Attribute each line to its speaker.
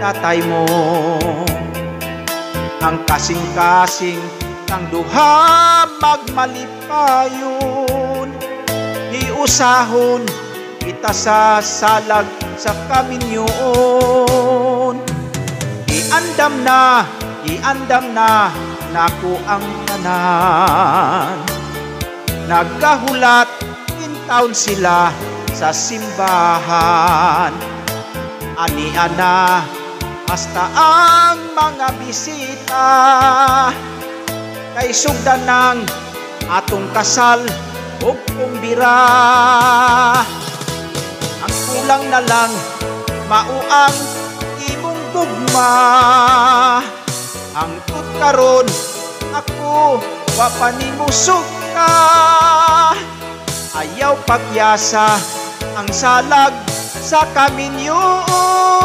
Speaker 1: tatay mo. Ang kasing-kasing ng duha magmalipayon, iusahon kita sa salag sa kaminyoon. Iandam na naku ang tanan. Nagkahulat in town sila sa simbahan. Ani-ana hasta ang mga bisita, kay sugdan ng atong kasal o kumbira. Ang kulang na lang mauang imong gugma. Ang tutkaron ako wapanimusok ka. Ayaw pagyasa ang salag sa kaminyoon.